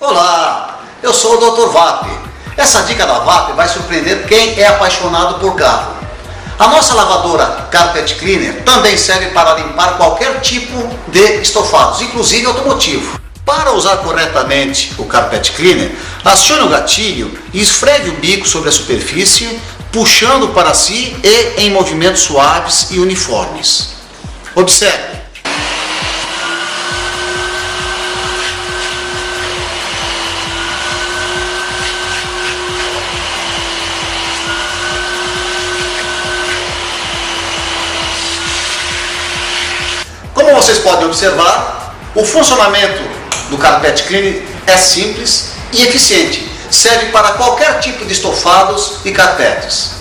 Olá, eu sou o Dr. VAP. Essa dica da VAP vai surpreender quem é apaixonado por carro. A nossa lavadora Carpet Cleaner também serve para limpar qualquer tipo de estofados, inclusive automotivo. Para usar corretamente o Carpet Cleaner, acione o gatilho e esfregue o bico sobre a superfície, puxando para si e em movimentos suaves e uniformes. Observe. Como vocês podem observar, o funcionamento do Carpet Cleaner é simples e eficiente. Serve para qualquer tipo de estofados e carpetes.